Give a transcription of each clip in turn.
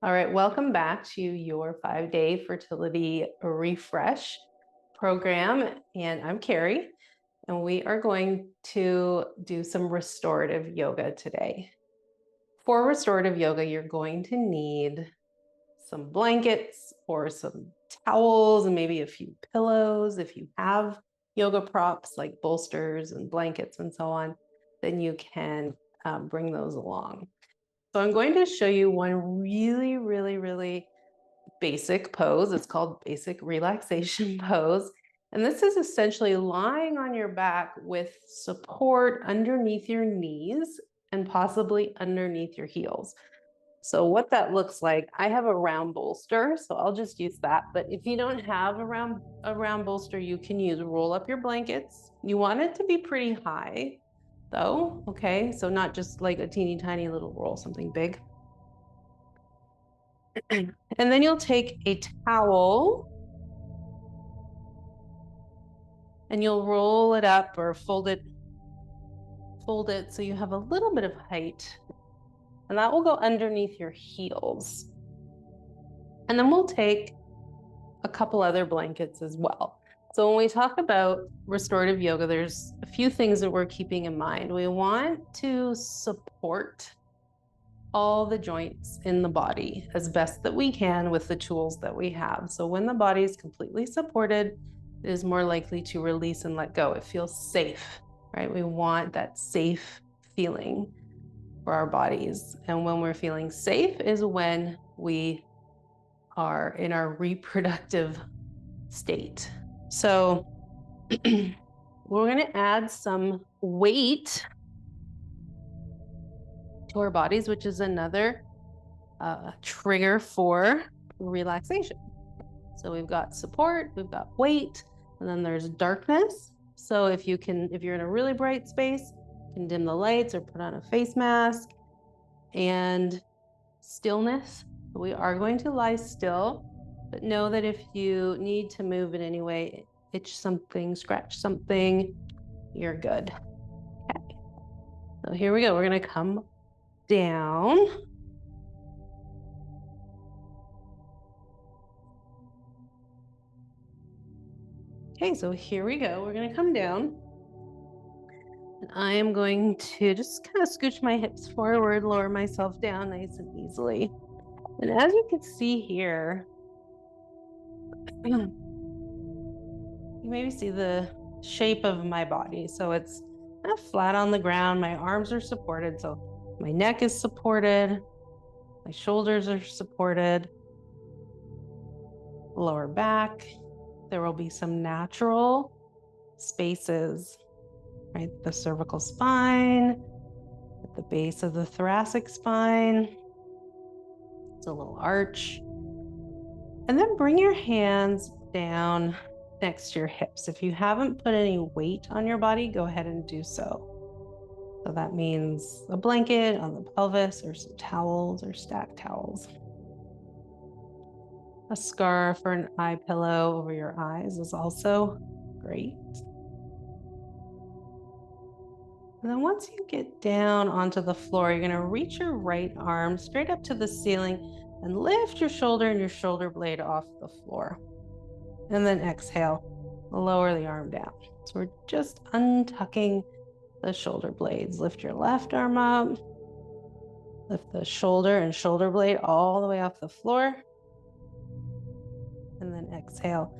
All right, welcome back to your 5-day fertility refresh program. And I'm Carrie, and we are going to do some restorative yoga today. For restorative yoga, you're going to need some blankets or some towels and maybe a few pillows. If you have yoga props like bolsters and blankets and so on, then you can bring those along. So I'm going to show you one really basic pose. It's called basic relaxation pose. And this is essentially lying on your back with support underneath your knees and possibly underneath your heels. So what that looks like, I have a round bolster, so I'll just use that. But if you don't have a round bolster, you can use roll up your blankets. You want it to be pretty high though, okay? So not just like a teeny tiny little roll, something big. And then you'll take a towel and you'll roll it up or fold it so you have a little bit of height. And that will go underneath your heels. And then we'll take a couple other blankets as well. So when we talk about restorative yoga, there's a few things that we're keeping in mind. We want to support all the joints in the body as best that we can with the tools that we have. So when the body is completely supported, it is more likely to release and let go. It feels safe, right? We want that safe feeling for our bodies. And when we're feeling safe is when we are in our reproductive state. So we're going to add some weight to our bodies, which is another trigger for relaxation. So we've got support, we've got weight, and then there's darkness. So if you're in a really bright space, you can dim the lights or put on a face mask. And stillness. We are going to lie still, but know that if you need to move in any way, itch something, scratch something, you're good. Okay. So here we go. We're going to come down. Okay, so here we go. We're going to come down. And I am going to just kind of scooch my hips forward, lower myself down nice and easily. And as you can see here, you maybe see the shape of my body. So it's kind of flat on the ground. My arms are supported. So my neck is supported. My shoulders are supported. Lower back. There will be some natural spaces, right? The cervical spine, at the base of the thoracic spine. It's a little arch. And then bring your hands down next to your hips. If you haven't put any weight on your body, go ahead and do so. So that means a blanket on the pelvis or some towels or stacked towels. A scarf or an eye pillow over your eyes is also great. And then once you get down onto the floor, you're going to reach your right arm straight up to the ceiling and lift your shoulder and your shoulder blade off the floor. And then exhale, lower the arm down. So we're just untucking the shoulder blades. Lift your left arm up. Lift the shoulder and shoulder blade all the way off the floor. And then exhale,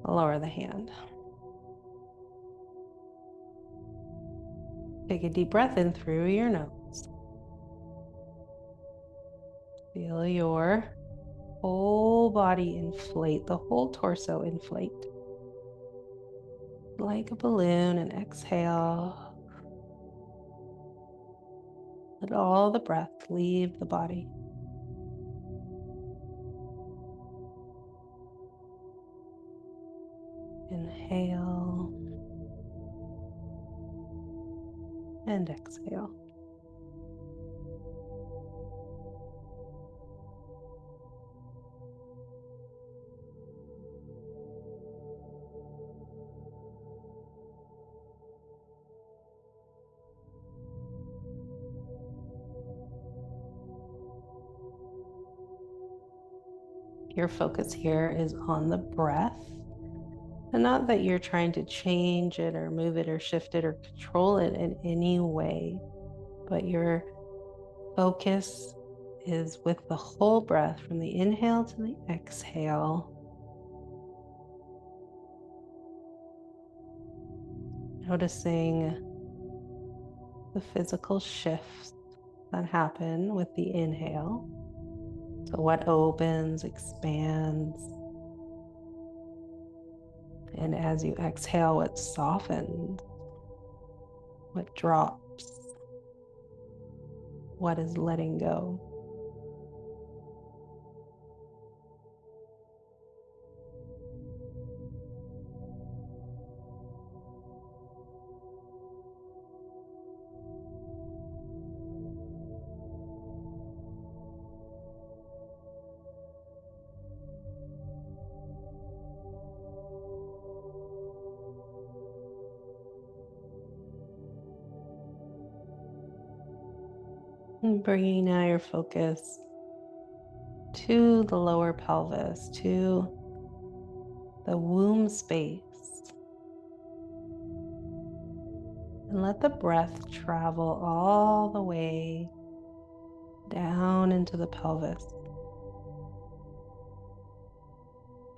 lower the hand. Take a deep breath in through your nose. Feel your whole body inflate, the whole torso inflate. Like a balloon, and exhale. Let all the breath leave the body. Inhale and exhale. your focus here is on the breath. And not that you're trying to change it or move it or shift it or control it in any way, but your focus is with the whole breath from the inhale to the exhale. Noticing the physical shifts that happen with the inhale. So what opens, expands. And as you exhale, what softens, what drops, what is letting go. And bringing now your focus to the lower pelvis, to the womb space. And let the breath travel all the way down into the pelvis,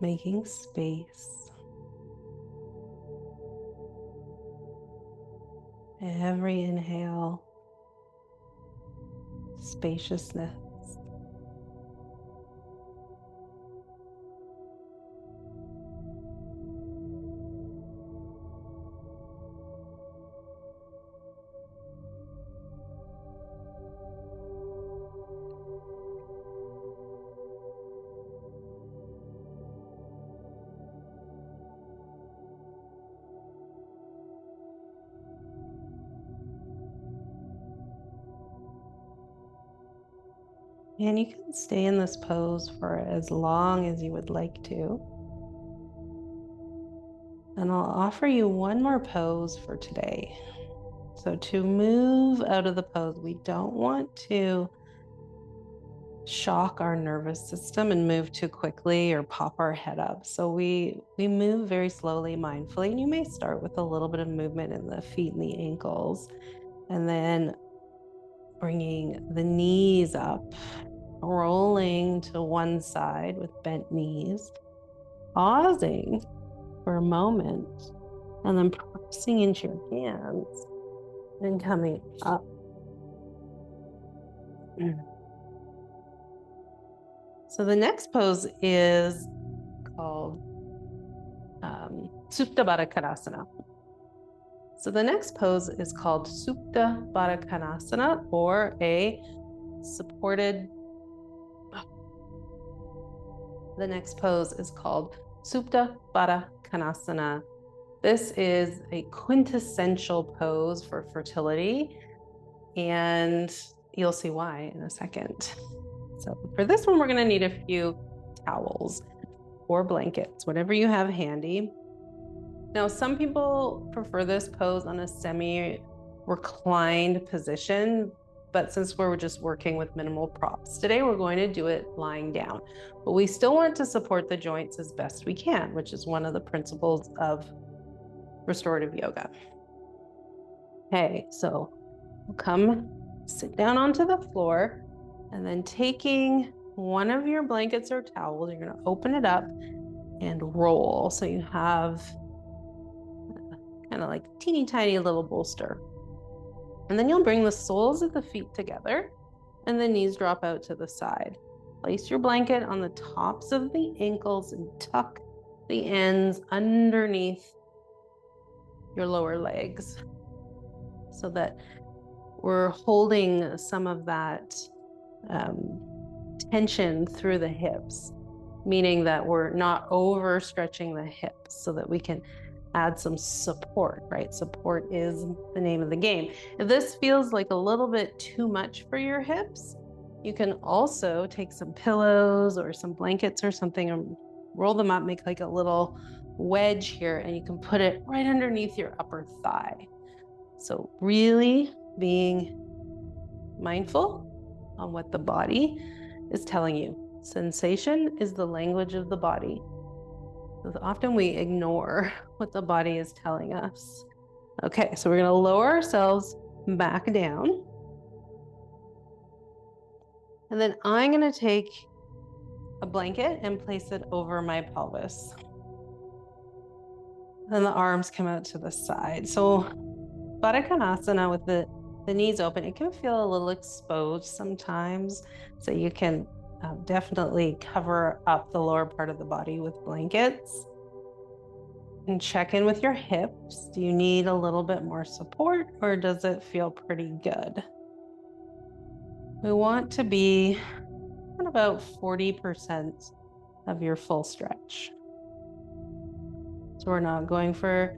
making space. Every inhale, spaciousness. And you can stay in this pose for as long as you would like to. And I'll offer you one more pose for today. So to move out of the pose, we don't want to shock our nervous system and move too quickly or pop our head up. So we move very slowly, mindfully, and you may start with a little bit of movement in the feet and the ankles, and then bringing the knees up, rolling to one side with bent knees, pausing for a moment, and then pressing into your hands and coming up. So the next pose is called Supta Baddha Konasana. So the next pose is called Supta Baddha Konasana, or a supported. The next pose is called Supta Baddha Konasana. This is a quintessential pose for fertility, and you'll see why in a second. So for this one, we're going to need a few towels or blankets, whatever you have handy. Now, some people prefer this pose on a semi-reclined position, but since we're just working with minimal props, today we're going to do it lying down. But we still want to support the joints as best we can, which is one of the principles of restorative yoga. Okay, so we'll come sit down onto the floor, and then taking one of your blankets or towels, you're going to open it up and roll. So you have kind of like teeny tiny little bolster. And then you'll bring the soles of the feet together and the knees drop out to the side. Place your blanket on the tops of the ankles and tuck the ends underneath your lower legs so that we're holding some of that tension through the hips, meaning that we're not overstretching the hips so that we can add some support, right? Support is the name of the game. If this feels like a little bit too much for your hips, you can also take some pillows or some blankets or something and roll them up, make like a little wedge here, and you can put it right underneath your upper thigh. So really being mindful on what the body is telling you. Sensation is the language of the body. So often we ignore what the body is telling us. Okay, so we're going to lower ourselves back down. And then I'm going to take a blanket and place it over my pelvis. Then the arms come out to the side. So Baddha Konasana with the knees open, it can feel a little exposed sometimes. So you can definitely cover up the lower part of the body with blankets. And check in with your hips. Do you need a little bit more support or does it feel pretty good? We want to be at about 40% of your full stretch. So we're not going for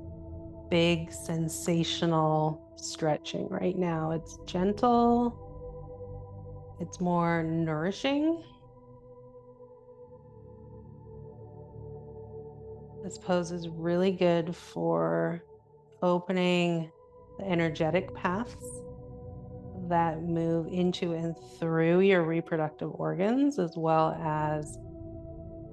big sensational stretching right now. It's gentle, it's more nourishing. This pose is really good for opening the energetic paths that move into and through your reproductive organs, as well as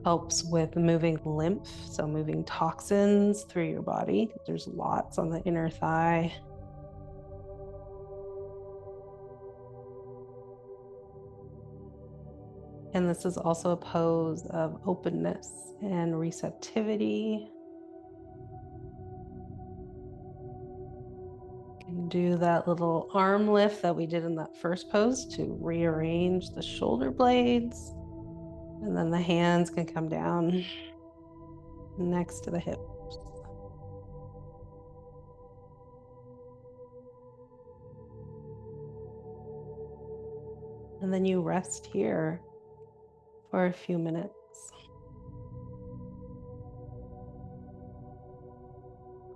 helps with moving lymph, so moving toxins through your body. There's lots on the inner thigh. And this is also a pose of openness and receptivity. You can do that little arm lift that we did in that first pose to rearrange the shoulder blades. And then the hands can come down next to the hips. And then you rest here for a few minutes.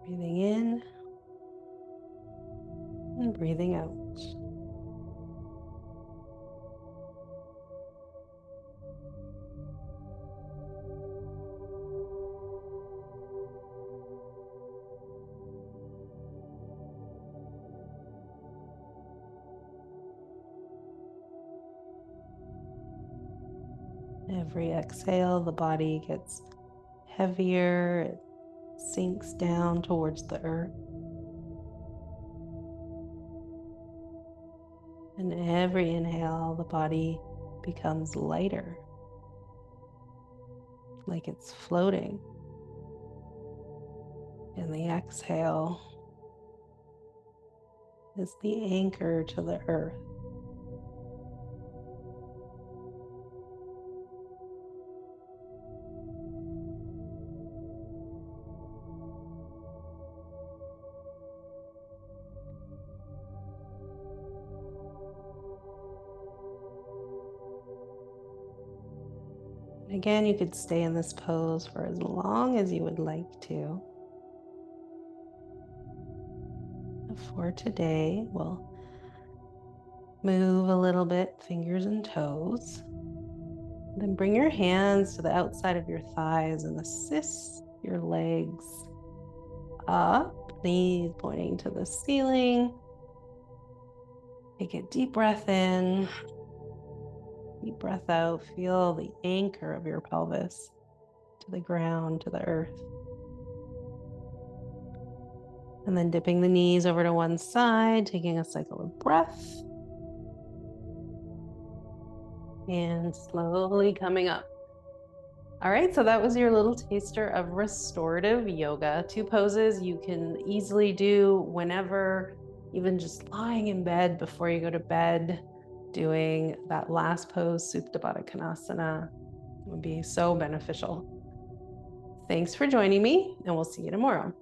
Breathing in and breathing out. Every exhale, the body gets heavier, it sinks down towards the earth. And every inhale, the body becomes lighter, like it's floating. And the exhale is the anchor to the earth. Again, you could stay in this pose for as long as you would like to. For today, we'll move a little bit, fingers and toes. Then bring your hands to the outside of your thighs and assist your legs up, knees pointing to the ceiling. Take a deep breath in. Deep breath out. Feel the anchor of your pelvis to the ground, to the earth. And then dipping the knees over to one side, taking a cycle of breath. And slowly coming up. All right, so that was your little taster of restorative yoga. 2 poses you can easily do whenever, even just lying in bed before you go to bed. Doing that last pose, Supta Baddha Konasana, would be so beneficial. Thanks for joining me, and we'll see you tomorrow.